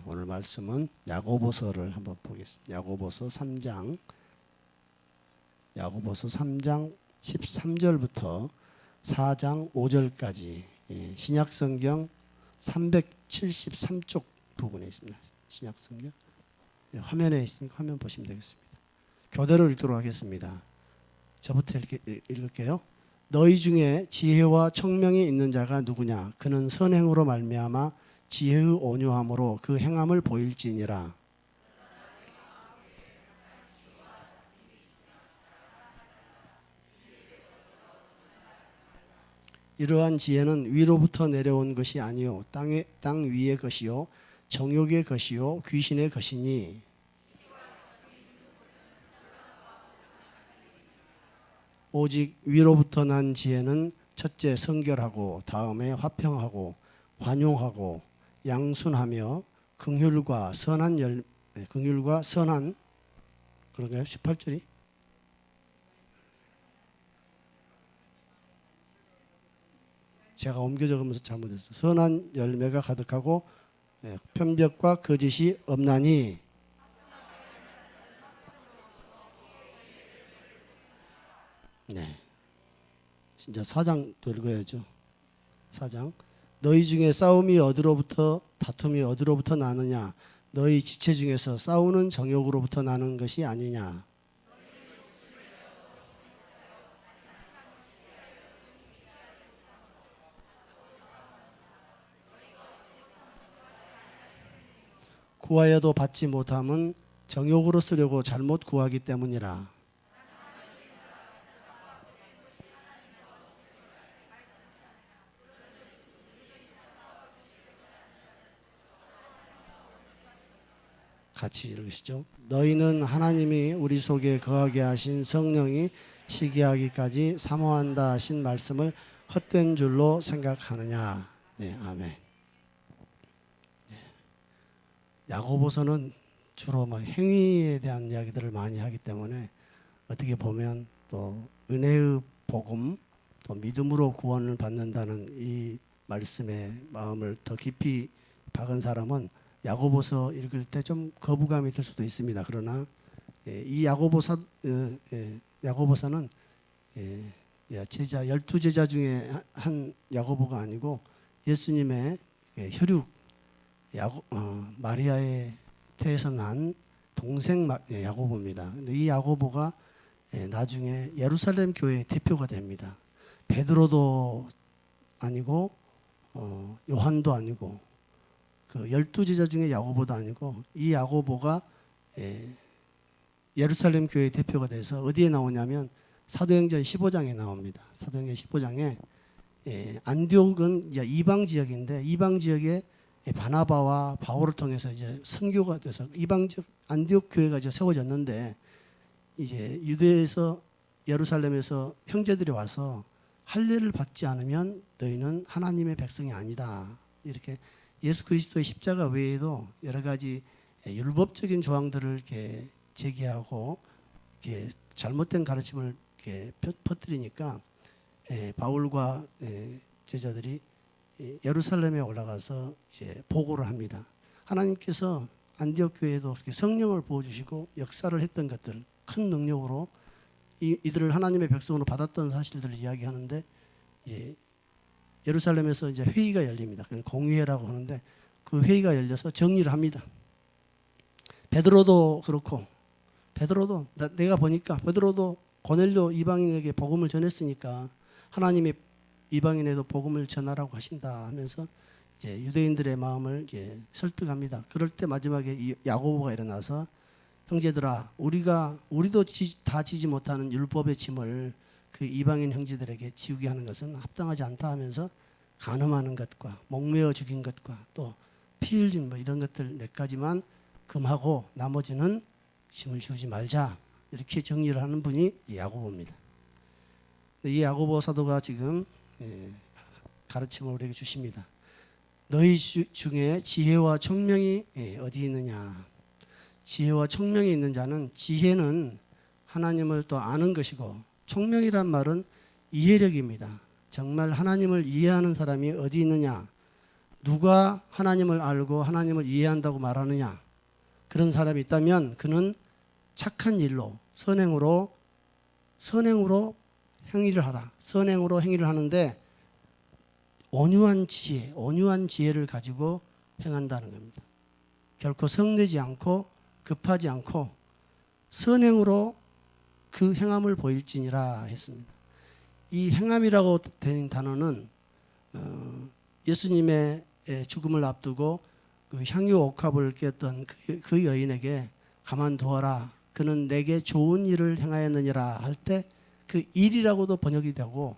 오늘 말씀은 야고보서를 한번 보겠습니다. 야고보서 3장 13절부터 4장 5절까지 신약성경 373쪽 부분에 있습니다. 신약성경 화면에 있으니까 화면 보시면 되겠습니다. 교대로 읽도록 하겠습니다. 저부터 읽을게요. 너희 중에 지혜와 청명이 있는 자가 누구냐? 그는 선행으로 말미암아 지혜의 온유함으로 그 행함을 보일지니라. 이러한 지혜는 위로부터 내려온 것이 아니요 땅 위의 것이요 정욕의 것이요 귀신의 것이니 오직 위로부터 난 지혜는 첫째 성결하고 다음에 화평하고 관용하고 양순하며 긍휼과 선한 그런가요? 18절이 제가 옮겨 적으면서 잘못했어요. 선한 열매가 가득하고 편벽과 거짓이 없나니. 네. 진짜 4장 또 읽어야죠. 4장. 너희 중에 다툼이 어디로부터 나느냐? 너희 지체 중에서 싸우는 정욕으로부터 나는 것이 아니냐? 구하여도 받지 못함은 정욕으로 쓰려고 잘못 구하기 때문이라. 같이 읽으시죠. 너희는 하나님이 우리 속에 거하게 하신 성령이 시기하기까지 사모한다 하신 말씀을 헛된 줄로 생각하느냐. 네, 아멘. 야고보서는 주로 행위에 대한 이야기들을 많이 하기 때문에 어떻게 보면 또 은혜의 복음, 또 믿음으로 구원을 받는다는 이 말씀의 마음을 더 깊이 박은 사람은 야고보서 읽을 때 좀 거부감이 들 수도 있습니다. 그러나 이 야고보서는 제자 12제자 중에 한 야고보가 아니고 예수님의 혈육 마리아의 태에서 난 동생 야고보입니다. 근데 이 야고보가 나중에 예루살렘 교회의 대표가 됩니다. 베드로도 아니고 요한도 아니고 그 12제자 중에 야고보도 아니고 이 야고보가 예루살렘 교회의 대표가 돼서 어디에 나오냐면 사도행전 15장에 나옵니다. 사도행전 15장에 안디옥은 이제 이방 지역인데 이방 지역에 바나바와 바울을 통해서 이제 선교가 돼서 이방 지역 안디옥 교회가 이제 세워졌는데 이제 유대에서 예루살렘에서 형제들이 와서 할례를 받지 않으면 너희는 하나님의 백성이 아니다. 이렇게 예수 그리스도의 십자가 외에도 여러 가지 율법적인 조항들을 이렇게 제기하고 이렇게 잘못된 가르침을 이렇게 퍼뜨리니까 바울과 제자들이 예루살렘에 올라가서 이제 보고를 합니다. 하나님께서 안디옥 교회에도 성령을 부어주시고 역사를 했던 것들, 큰 능력으로 이들을 하나님의 백성으로 받았던 사실들을 이야기하는데 이제 예루살렘에서 이제 회의가 열립니다. 공의회라고 하는데 그 회의가 열려서 정리를 합니다. 베드로도 그렇고 내가 보니까 베드로도 고넬료 이방인에게 복음을 전했으니까 하나님이 이방인에도 복음을 전하라고 하신다 하면서 이제 유대인들의 마음을 이제 설득합니다. 그럴 때 마지막에 이 야고보가 일어나서 형제들아 우리도 다 지지 못하는 율법의 짐을 그 이방인 형제들에게 지우게 하는 것은 합당하지 않다 하면서 간음하는 것과 목매어 죽인 것과 또 피 흘린 이런 것들 몇 가지만 금하고 나머지는 짐을 지우지 말자 이렇게 정리를 하는 분이 이 야고보입니다. 이 야고보 사도가 지금 가르침을 우리에게 주십니다. 너희 중에 지혜와 청명이 어디 있느냐? 지혜와 청명이 있는 자는 지혜는 하나님을 또 아는 것이고 청명이란 말은 이해력입니다. 정말 하나님을 이해하는 사람이 어디 있느냐? 누가 하나님을 알고 하나님을 이해한다고 말하느냐? 그런 사람이 있다면 그는 착한 일로 선행으로 행위를 하라. 선행으로 행위를 하는데 온유한 지혜를 가지고 행한다는 겁니다. 결코 성내지 않고 급하지 않고 선행으로 그 행함을 보일지니라 했습니다. 이 행함이라고 된 단어는 예수님의 죽음을 앞두고 그 향유 옥합을 깼던 그 여인에게 가만두어라. 그는 내게 좋은 일을 행하였느니라 할 때 그 일이라고도 번역이 되고,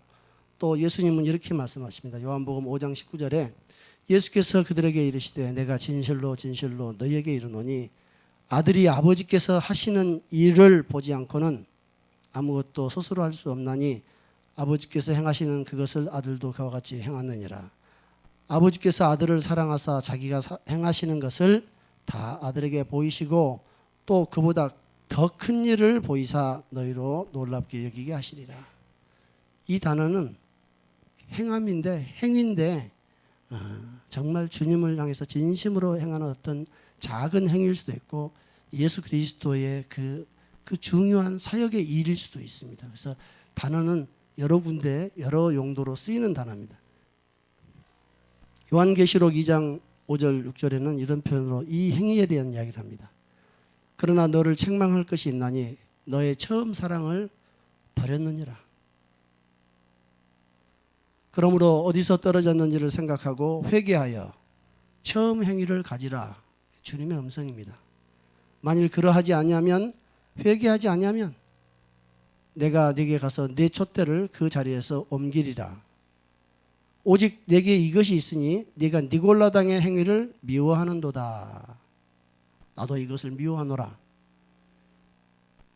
또 예수님은 이렇게 말씀하십니다. 요한복음 5장 19절에 예수께서 그들에게 이르시되 내가 진실로 진실로 너희에게 이르노니 아들이 아버지께서 하시는 일을 보지 않고는 아무것도 스스로 할 수 없나니 아버지께서 행하시는 그것을 아들도 그와 같이 행하느니라. 아버지께서 아들을 사랑하사 자기가 행하시는 것을 다 아들에게 보이시고 또 그보다 더 큰 일을 보이사 너희로 놀랍게 여기게 하시리라. 이 단어는 행인데 정말 주님을 향해서 진심으로 행하는 어떤 작은 행위일 수도 있고 예수 그리스도의 그 중요한 사역의 일일 수도 있습니다. 그래서 단어는 여러 군데 여러 용도로 쓰이는 단어입니다. 요한계시록 2장 5절 6절에는 이런 표현으로 이 행위에 대한 이야기를 합니다. 그러나 너를 책망할 것이 있나니 너의 처음 사랑을 버렸느니라. 그러므로 어디서 떨어졌는지를 생각하고 회개하여 처음 행위를 가지라. 주님의 음성입니다. 만일 그러하지 아니하면 회개하지 아니하면 내가 네게 가서 네 촛대를 그 자리에서 옮기리라. 오직 네게 이것이 있으니 네가 니골라당의 행위를 미워하는도다. 나도 이것을 미워하노라.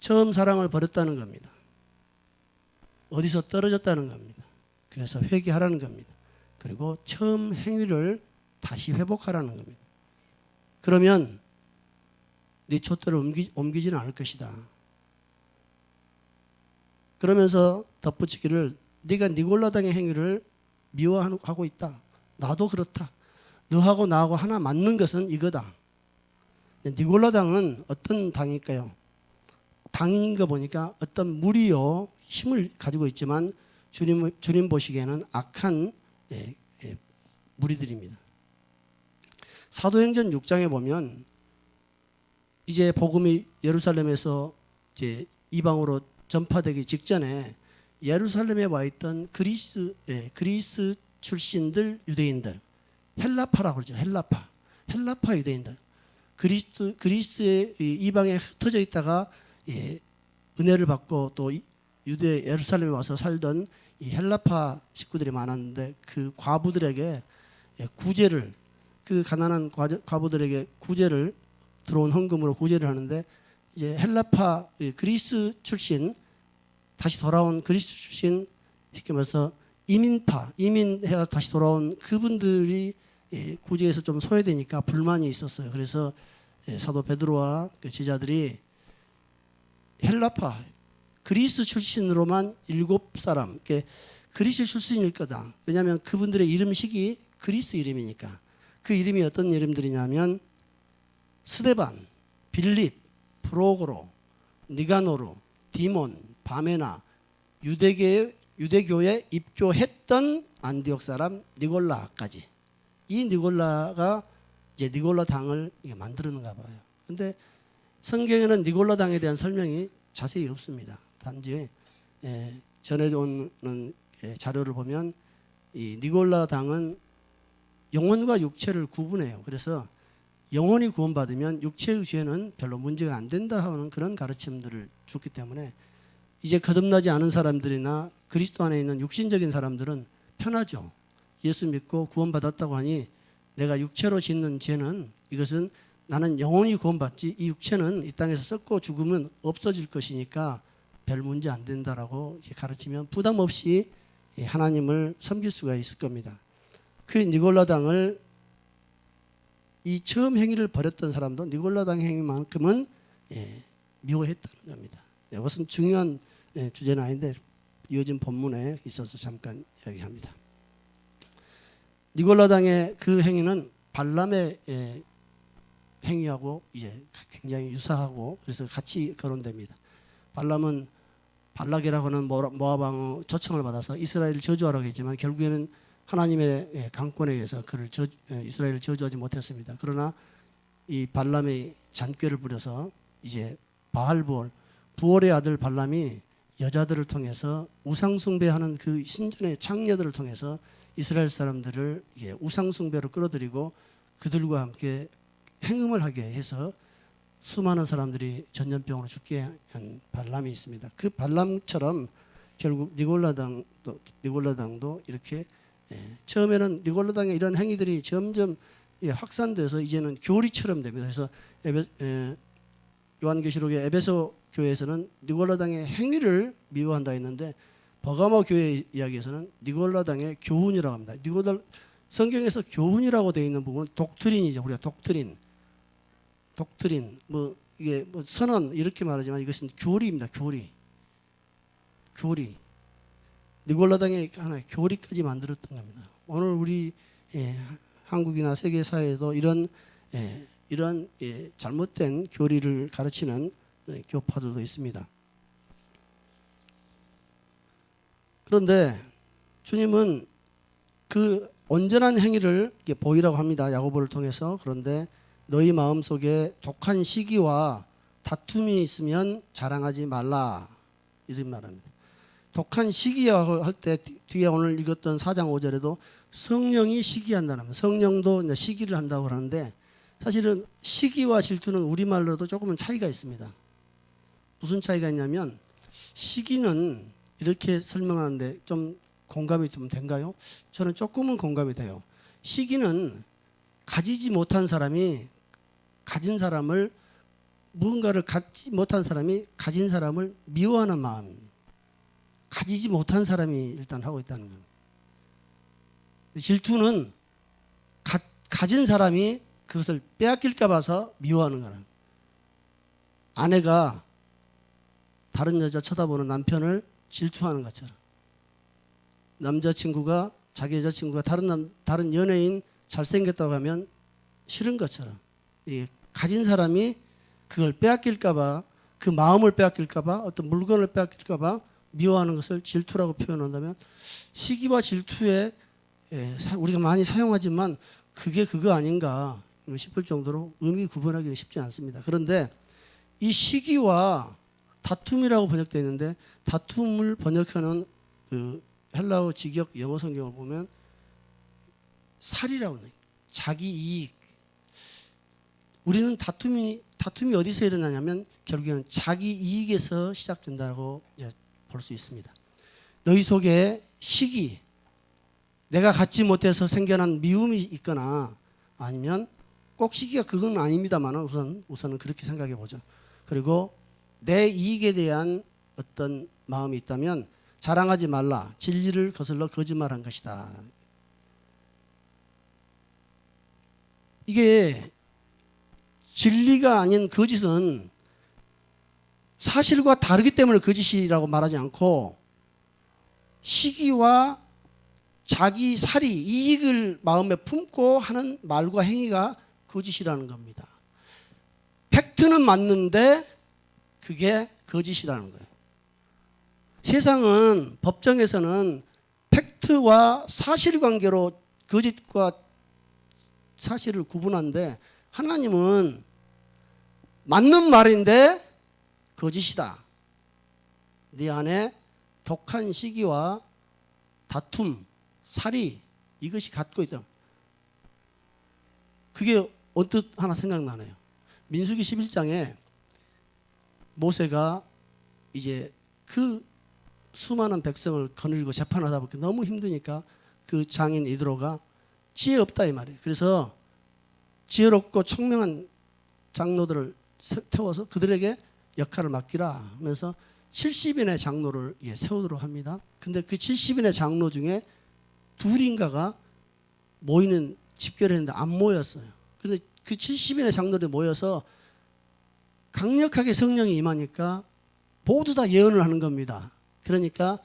처음 사랑을 버렸다는 겁니다. 어디서 떨어졌다는 겁니다. 그래서 회개하라는 겁니다. 그리고 처음 행위를 다시 회복하라는 겁니다. 그러면 네 촛대를 옮기지는 않을 것이다. 그러면서 덧붙이기를 네가 니골라당의 행위를 미워하고 있다. 나도 그렇다. 너하고 나하고 하나 맞는 것은 이거다. 니골라당은 어떤 당일까요? 당인 거 보니까 어떤 무리요 힘을 가지고 있지만 주님 보시기에는 악한 무리들입니다. 사도행전 6장에 보면 이제 복음이 예루살렘에서 이제 이방으로 전파되기 직전에 예루살렘에 와 있던 그리스 출신들 유대인들, 헬라파라고 그러죠. 헬라파 유대인들. 그리스의 이방에 흩어져 있다가 은혜를 받고 또 유대 예루살렘에 와서 살던 이 헬라파 식구들이 많았는데 그 과부들에게 구제를, 그 가난한 과부들에게 구제를, 들어온 헌금으로 구제를 하는데 이제 헬라파 그리스 출신, 다시 돌아온 그리스 출신, 쉽게 말해서 이민해가 다시 돌아온 그분들이 구제에서 좀 소외되니까 불만이 있었어요. 그래서 사도 베드로와 그 제자들이 헬라파 그리스 출신으로만 7사람, 그리스 출신일 거다. 왜냐하면 그분들의 이름식이 그리스 이름이니까. 그 이름이 어떤 이름들이냐면 스데반, 빌립, 프로고로, 니가노르, 디몬, 바메나, 유대교에 입교했던 안디옥 사람 니골라까지. 이 니골라가 이제 니골라 당을 만들었는가 봐요. 근데 성경에는 니골라 당에 대한 설명이 자세히 없습니다. 단지 전해오는 자료를 보면 이 니골라 당은 영혼과 육체를 구분해요. 그래서 영혼이 구원받으면 육체의 죄는 별로 문제가 안 된다 하는 그런 가르침들을 줬기 때문에 이제 거듭나지 않은 사람들이나 그리스도 안에 있는 육신적인 사람들은 편하죠. 예수 믿고 구원받았다고 하니 내가 육체로 짓는 죄는, 이것은 나는 영혼이 구원받지 이 육체는 이 땅에서 썩고 죽으면 없어질 것이니까 별 문제 안 된다라고 가르치면 부담 없이 하나님을 섬길 수가 있을 겁니다. 그 니골라 당을, 이 처음 행위를 벌였던 사람도 니골라 당 행위만큼은 미워했다는 겁니다. 이것은 중요한 주제는 아닌데 이어진 본문에 있어서 잠깐 이야기합니다. 니골라당의 그 행위는 발람의 행위하고 이제 굉장히 유사하고 그래서 같이 거론됩니다. 발람은 발락이라고 하는 모압 왕의 초청을 받아서 이스라엘을 저주하라고 했지만 결국에는 하나님의 강권에 의해서 이스라엘을 저주하지 못했습니다. 그러나 이 발람의 잔꾀를 부려서 이제 부올의 아들 발람이 여자들을 통해서 우상숭배하는 그 신전의 창녀들을 통해서 이스라엘 사람들을 우상숭배로 끌어들이고 그들과 함께 행음을 하게 해서 수많은 사람들이 전염병으로 죽게 한 발람이 있습니다. 그 발람처럼 결국 니골라당도 이렇게 처음에는 니골라당의 이런 행위들이 점점 확산돼서 이제는 교리처럼 됩니다. 그래서 요한계시록의 에베소 교회에서는 니골라당의 행위를 미워한다 했는데 버가모 교회 이야기에서는 니골라당의 교훈이라고 합니다. 성경에서 교훈이라고 되어 있는 부분은 독트린이죠. 우리가 독트린 이게 선언 이렇게 말하지만 이것은 교리입니다. 교리. 니골라당의 하나의 교리까지 만들었던 겁니다. 오늘 우리 한국이나 세계 사회에도 이런 잘못된 교리를 가르치는 교파들도 있습니다. 그런데 주님은 그 온전한 행위를 보이라고 합니다. 야고보를 통해서. 그런데 너희 마음속에 독한 시기와 다툼이 있으면 자랑하지 말라 이런 말합니다. 독한 시기야 할 때 뒤에 오늘 읽었던 4장 5절에도 성령이 시기한다는 겁니다. 성령도 이제 시기를 한다고 하는데 사실은 시기와 질투는 우리말로도 조금은 차이가 있습니다. 무슨 차이가 있냐면 시기는 이렇게 설명하는데 좀 공감이 좀 된가요? 저는 조금은 공감이 돼요. 시기는 가지지 못한 사람이 가진 사람을 무언가를 갖지 못한 사람이 가진 사람을 미워하는 마음. 가지지 못한 사람이 일단 하고 있다는 겁니다. 질투는 가진 사람이 그것을 빼앗길까 봐서 미워하는 거예요. 아내가 다른 여자 쳐다보는 남편을 질투하는 것처럼 남자친구가 자기 여자친구가 다른 연예인 잘생겼다고 하면 싫은 것처럼 가진 사람이 그걸 빼앗길까 봐 그 마음을 빼앗길까 봐 어떤 물건을 빼앗길까 봐 미워하는 것을 질투라고 표현한다면 시기와 질투에 우리가 많이 사용하지만 그게 그거 아닌가 싶을 정도로 의미 구분하기가 쉽지 않습니다. 그런데 이 시기와 다툼이라고 번역되어 있는데 다툼을 번역하는 그 헬라어 직역 영어 성경을 보면 살이라고 해요. 자기 이익. 우리는 다툼이 어디서 일어나냐면 결국에는 자기 이익에서 시작된다고 볼 수 있습니다. 너희 속에 시기, 내가 갖지 못해서 생겨난 미움이 있거나 아니면 꼭 시기가 그건 아닙니다만 우선은 그렇게 생각해 보죠. 그리고 내 이익에 대한 어떤 마음이 있다면 자랑하지 말라. 진리를 거슬러 거짓말한 것이다. 이게 진리가 아닌 거짓은 사실과 다르기 때문에 거짓이라고 말하지 않고 시기와 자기 살이 이익을 마음에 품고 하는 말과 행위가 거짓이라는 겁니다. 팩트는 맞는데 그게 거짓이라는 거예요. 세상은 법정에서는 팩트와 사실관계로 거짓과 사실을 구분하는데 하나님은 맞는 말인데 거짓이다. 네 안에 독한 시기와 다툼, 살이 이것이 갖고 있다. 그게 언뜻 하나 생각나네요. 민수기 11장에 모세가 이제 그 수많은 백성을 거느리고 재판하다 보니까 너무 힘드니까 그 장인 이드로가 지혜 없다 이 말이에요. 그래서 지혜롭고 총명한 장로들을 태워서 그들에게 역할을 맡기라 하면서 70인의 장로를 세우도록 합니다. 근데 그 70인의 장로 중에 둘인가가 모이는 집결을 했는데 안 모였어요. 근데 그 70인의 장로들이 모여서 강력하게 성령이 임하니까 모두 다 예언을 하는 겁니다. 그러니까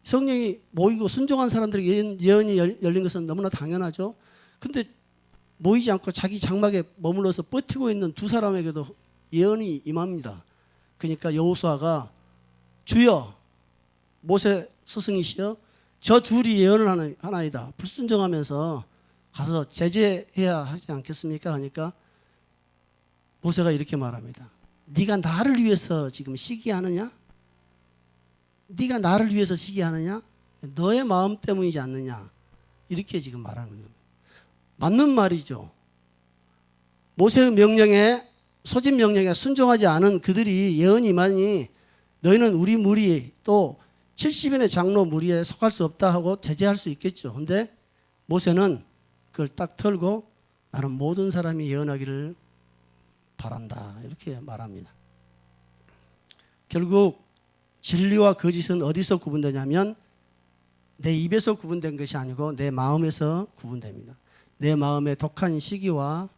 성령이 모이고 순종한 사람들에게 예언이 열린 것은 너무나 당연하죠. 근데 모이지 않고 자기 장막에 머물러서 버티고 있는 두 사람에게도 예언이 임합니다. 그러니까 여호수아가 주여 모세 스승이시여 저 둘이 예언을 하나이다. 불순종하면서 가서 제재해야 하지 않겠습니까? 하니까 모세가 이렇게 말합니다. 네가 나를 위해서 지금 시기하느냐? 네가 나를 위해서 시기하느냐? 너의 마음 때문이지 않느냐? 이렇게 지금 말하는 겁니다. 맞는 말이죠. 모세의 명령에 소집 명령에 순종하지 않은 그들이 예언이 임하니 너희는 우리 무리 또 70인의 장로 무리에 속할 수 없다 하고 제재할 수 있겠죠. 그런데 모세는 그걸 딱 털고 나는 모든 사람이 예언하기를 바란다 이렇게 말합니다. 결국 진리와 거짓은 어디서 구분되냐면 내 입에서 구분된 것이 아니고 내 마음에서 구분됩니다. 내 마음에 독한 시기와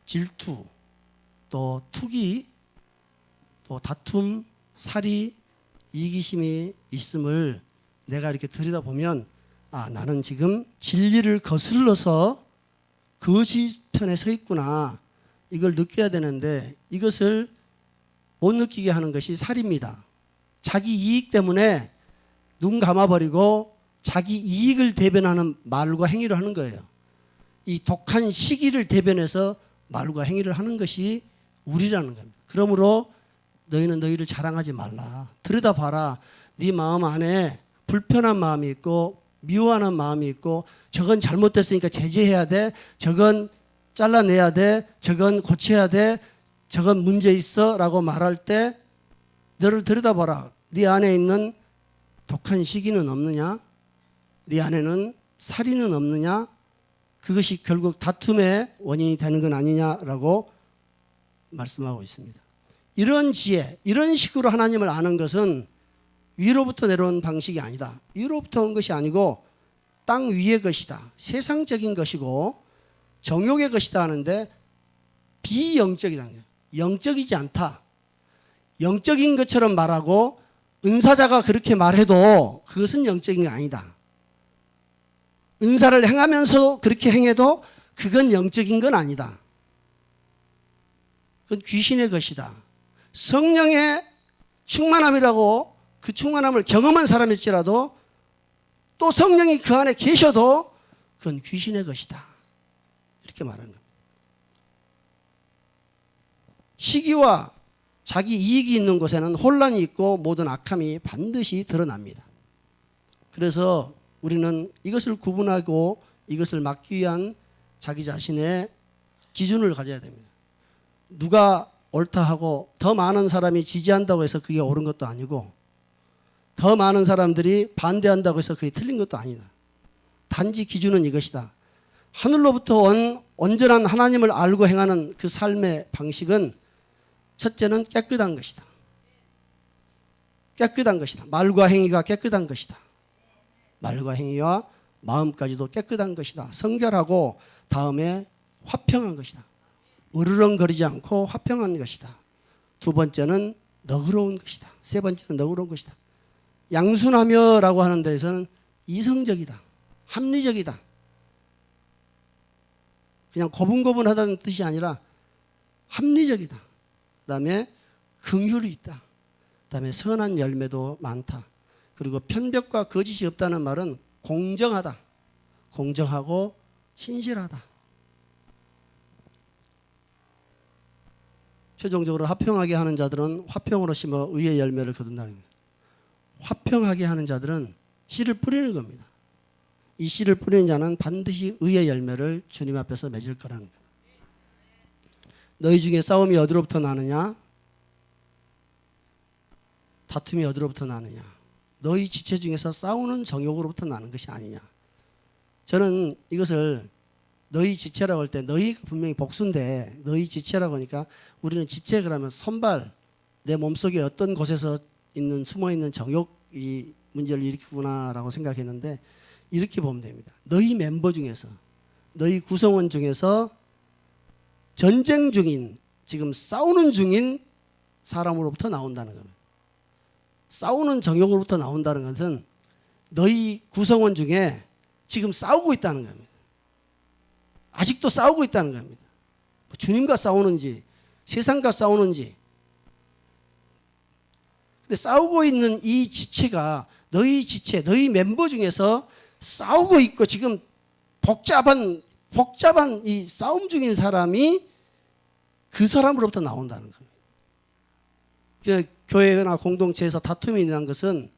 질투, 또 투기, 또 다툼, 살이, 이기심이 있음을 내가 이렇게 들여다보면 아, 나는 지금 진리를 거슬러서 거짓 편에 서 있구나. 이걸 느껴야 되는데 이것을 못 느끼게 하는 것이 살입니다. 자기 이익 때문에 눈 감아버리고 자기 이익을 대변하는 말과 행위를 하는 거예요. 이 독한 시기를 대변해서 말과 행위를 하는 것이 우리라는 겁니다. 그러므로 너희는 너희를 자랑하지 말라. 들여다봐라. 네 마음 안에 불편한 마음이 있고 미워하는 마음이 있고 저건 잘못됐으니까 제재해야 돼. 저건 잘라내야 돼. 저건 고쳐야 돼. 저건 문제 있어 라고 말할 때 너를 들여다봐라. 네 안에 있는 독한 시기는 없느냐? 네 안에는 살인은 없느냐? 그것이 결국 다툼의 원인이 되는 건 아니냐라고 말씀하고 있습니다. 이런 지혜, 이런 식으로 하나님을 아는 것은 위로부터 내려온 방식이 아니다. 위로부터 온 것이 아니고 땅 위의 것이다. 세상적인 것이고 정욕의 것이다 하는데 비영적이다. 영적이지 않다. 영적인 것처럼 말하고 은사자가 그렇게 말해도 그것은 영적인 게 아니다. 은사를 행하면서 그렇게 행해도 그건 영적인 건 아니다. 그건 귀신의 것이다. 성령의 충만함이라고 그 충만함을 경험한 사람일지라도 또 성령이 그 안에 계셔도 그건 귀신의 것이다. 이렇게 말하는 겁니다. 시기와 자기 이익이 있는 곳에는 혼란이 있고 모든 악함이 반드시 드러납니다. 그래서 우리는 이것을 구분하고 이것을 막기 위한 자기 자신의 기준을 가져야 됩니다. 누가 옳다 하고 더 많은 사람이 지지한다고 해서 그게 옳은 것도 아니고 더 많은 사람들이 반대한다고 해서 그게 틀린 것도 아니다. 단지 기준은 이것이다. 하늘로부터 온 온전한 하나님을 알고 행하는 그 삶의 방식은 첫째는 깨끗한 것이다. 깨끗한 것이다. 말과 행위가 깨끗한 것이다. 말과 행위와 마음까지도 깨끗한 것이다. 성결하고 다음에 화평한 것이다. 으르렁거리지 않고 화평한 것이다. 두 번째는 너그러운 것이다. 세 번째는 너그러운 것이다. 양순하며라고 하는 데에서는 이성적이다. 합리적이다. 그냥 고분고분하다는 뜻이 아니라 합리적이다. 그다음에 긍휼이 있다. 그다음에 선한 열매도 많다. 그리고 편벽과 거짓이 없다는 말은 공정하다. 공정하고 신실하다. 최종적으로 화평하게 하는 자들은 화평으로 심어 의의 열매를 거둔다는 겁니다. 화평하게 하는 자들은 씨를 뿌리는 겁니다. 이 씨를 뿌리는 자는 반드시 의의 열매를 주님 앞에서 맺을 거라는 겁니다. 너희 중에 싸움이 어디로부터 나느냐? 다툼이 어디로부터 나느냐? 너희 지체 중에서 싸우는 정욕으로부터 나는 것이 아니냐? 저는 이것을 너희 지체라고 할 때 너희가 분명히 복수인데 너희 지체라고 하니까 우리는 지체 그러면 손발 내 몸속에 어떤 곳에서 있는 숨어있는 정욕이 문제를 일으키구나라고 생각했는데 이렇게 보면 됩니다. 너희 멤버 중에서 너희 구성원 중에서 전쟁 중인 지금 싸우는 중인 사람으로부터 나온다는 겁니다. 싸우는 정욕으로부터 나온다는 것은 너희 구성원 중에 지금 싸우고 있다는 겁니다. 아직도 싸우고 있다는 겁니다. 주님과 싸우는지 세상과 싸우는지. 근데 싸우고 있는 이 지체가 너희 지체, 너희 멤버 중에서 싸우고 있고 지금 복잡한 이 싸움 중인 사람이 그 사람으로부터 나온다는 겁니다. 교회나 공동체에서 다툼이 일어난 것은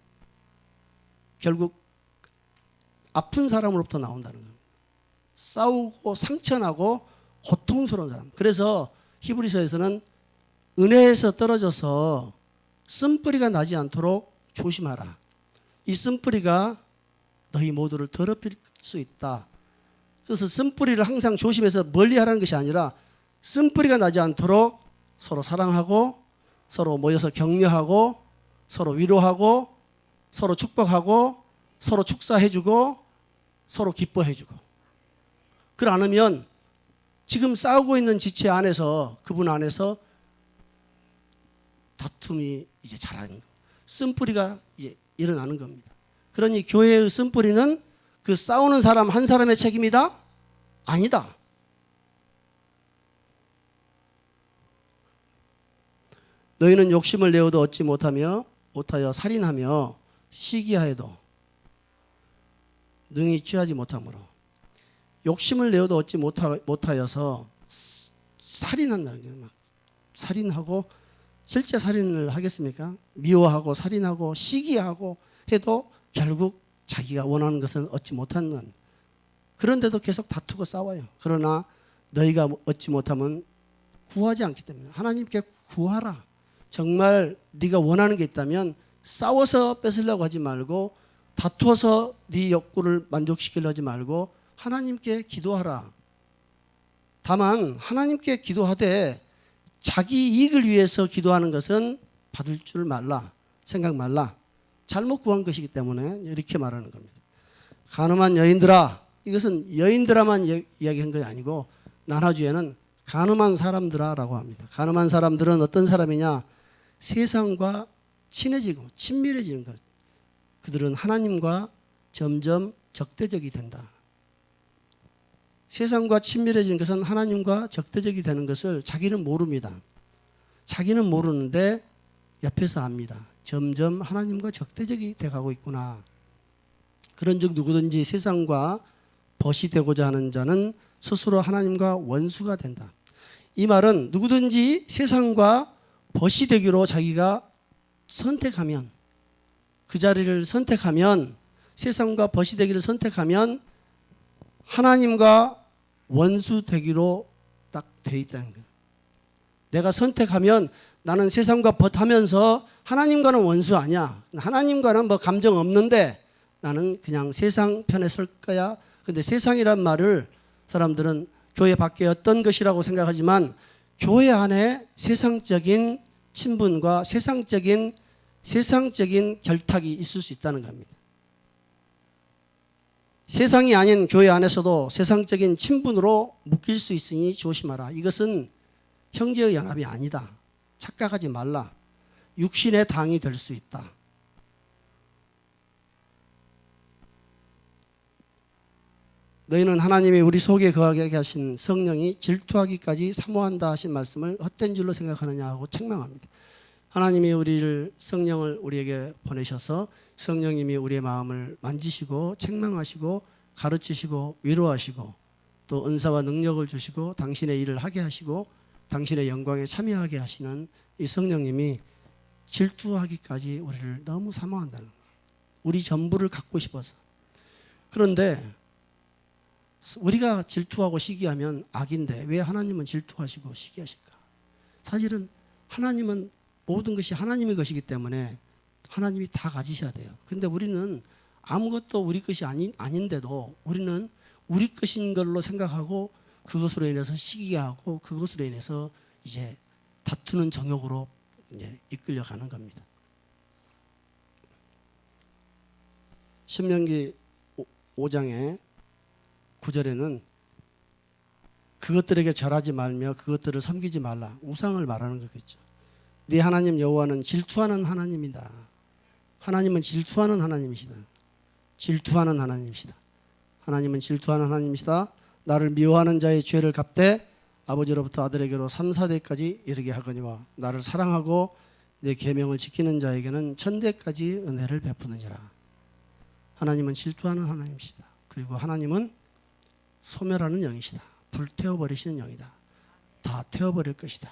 결국 아픈 사람으로부터 나온다는 겁니다. 싸우고 상처나고 고통스러운 사람. 그래서 히브리서에서는 은혜에서 떨어져서 쓴뿌리가 나지 않도록 조심하라. 이 쓴뿌리가 너희 모두를 더럽힐 수 있다. 그래서 쓴뿌리를 항상 조심해서 멀리하라는 것이 아니라 쓴뿌리가 나지 않도록 서로 사랑하고 서로 모여서 격려하고 서로 위로하고 서로 축복하고 서로 축사해주고 서로 기뻐해주고. 그러 않으면 지금 싸우고 있는 지체 안에서 그분 안에서 다툼이 이제 자라는 겁니다. 쓴뿌리가 이제 일어나는 겁니다. 그러니 교회의 쓴뿌리는 그 싸우는 사람 한 사람의 책임이다? 아니다. 너희는 욕심을 내어도 얻지 못하여 살인하며 시기하여도 능히 취하지 못하므로. 욕심을 내어도 얻지 못하여서 살인한다는 거예요. 막 살인하고 실제 살인을 하겠습니까? 미워하고 살인하고 시기하고 해도 결국 자기가 원하는 것은 얻지 못하는, 그런데도 계속 다투고 싸워요. 그러나 너희가 얻지 못하면 구하지 않기 때문에 하나님께 구하라. 정말 네가 원하는 게 있다면 싸워서 뺏으려고 하지 말고 다투어서 네 욕구를 만족시키려고 하지 말고 하나님께 기도하라. 다만 하나님께 기도하되 자기 이익을 위해서 기도하는 것은 받을 줄 말라. 생각 말라. 잘못 구한 것이기 때문에 이렇게 말하는 겁니다. 간음한 여인들아, 이것은 여인들아만 이야기한 것이 아니고 난화주에는 간음한 사람들아라고 합니다. 간음한 사람들은 어떤 사람이냐? 세상과 친해지고 친밀해지는 것. 그들은 하나님과 점점 적대적이 된다. 세상과 친밀해지는 것은 하나님과 적대적이 되는 것을 자기는 모릅니다. 자기는 모르는데 옆에서 압니다. 점점 하나님과 적대적이 돼가고 있구나. 그런즉 누구든지 세상과 벗이 되고자 하는 자는 스스로 하나님과 원수가 된다. 이 말은 누구든지 세상과 벗이 되기로 자기가 선택하면, 그 자리를 선택하면, 세상과 벗이 되기를 선택하면 하나님과 원수 되기로 딱 돼 있다는 거예요. 내가 선택하면 나는 세상과 벗하면서 하나님과는 원수 아니야. 하나님과는 뭐 감정 없는데 나는 그냥 세상 편에 설 거야. 근데 세상이란 말을 사람들은 교회 밖에 어떤 것이라고 생각하지만 교회 안에 세상적인 친분과 세상적인 결탁이 있을 수 있다는 겁니다. 세상이 아닌 교회 안에서도 세상적인 친분으로 묶일 수 있으니 조심하라. 이것은 형제의 연합이 아니다. 착각하지 말라. 육신의 당이 될 수 있다. 너희는 하나님이 우리 속에 거하게 하신 성령이 질투하기까지 사모한다 하신 말씀을 헛된 줄로 생각하느냐 하고 책망합니다. 하나님이 성령을 우리에게 보내셔서 성령님이 우리의 마음을 만지시고 책망하시고 가르치시고 위로하시고 또 은사와 능력을 주시고 당신의 일을 하게 하시고 당신의 영광에 참여하게 하시는 이 성령님이 질투하기까지 우리를 너무 사모한다는 거예요. 우리 전부를 갖고 싶어서. 그런데 우리가 질투하고 시기하면 악인데 왜 하나님은 질투하시고 시기하실까? 사실은 하나님은 모든 것이 하나님의 것이기 때문에 하나님이 다 가지셔야 돼요. 근데 우리는 아무것도 우리 것이 아닌데도 우리는 우리 것인 걸로 생각하고 그것으로 인해서 시기하고 그것으로 인해서 이제 다투는 정욕으로 이제 이끌려가는 겁니다. 신명기 5장의 9절에는 그것들에게 절하지 말며 그것들을 섬기지 말라. 우상을 말하는 거겠죠. 네 하나님 여호와는 질투하는 하나님이다. 하나님은 질투하는 하나님이시다. 질투하는 하나님이시다. 하나님은 질투하는 하나님이시다. 나를 미워하는 자의 죄를 갚되 아버지로부터 아들에게로 3, 4대까지 이르게 하거니와 나를 사랑하고 내 계명을 지키는 자에게는 천대까지 은혜를 베푸느니라. 하나님은 질투하는 하나님이시다. 그리고 하나님은 소멸하는 영이시다. 불태워버리시는 영이다. 다 태워버릴 것이다.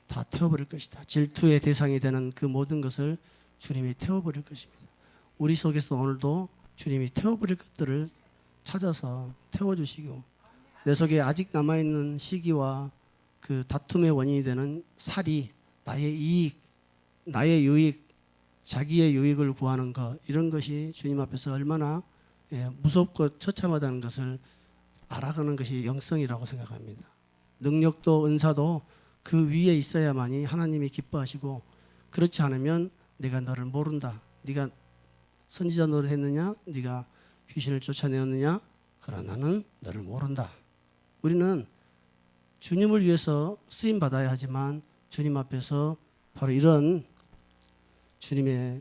다 태워버릴 것이다. 질투의 대상이 되는 그 모든 것을 주님이 태워버릴 것입니다. 우리 속에서 오늘도 주님이 태워버릴 것들을 찾아서 태워주시고 내 속에 아직 남아있는 시기와 그 다툼의 원인이 되는 살이 나의 이익, 나의 유익, 자기의 유익을 구하는 것 이런 것이 주님 앞에서 얼마나 무섭고 처참하다는 것을 알아가는 것이 영성이라고 생각합니다. 능력도 은사도 그 위에 있어야만이 하나님이 기뻐하시고 그렇지 않으면 내가 너를 모른다. 네가 선지자 노릇 했느냐? 네가 귀신을 쫓아내었느냐? 그러나 나는 너를 모른다. 우리는 주님을 위해서 쓰임 받아야 하지만 주님 앞에서 바로 이런 주님의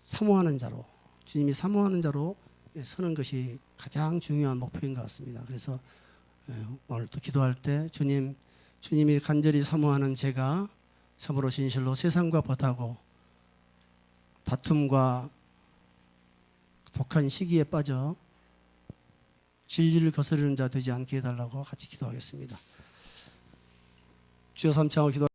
사모하는 자로 주님이 사모하는 자로 서는 것이 가장 중요한 목표인 것 같습니다. 그래서 오늘 또 기도할 때 주님이 간절히 사모하는 제가 참으로 진실로 세상과 벗하고 다툼과 독한 시기에 빠져 진리를 거스르는 자 되지 않게 해달라고 같이 기도하겠습니다. 주여 삼창을 기도.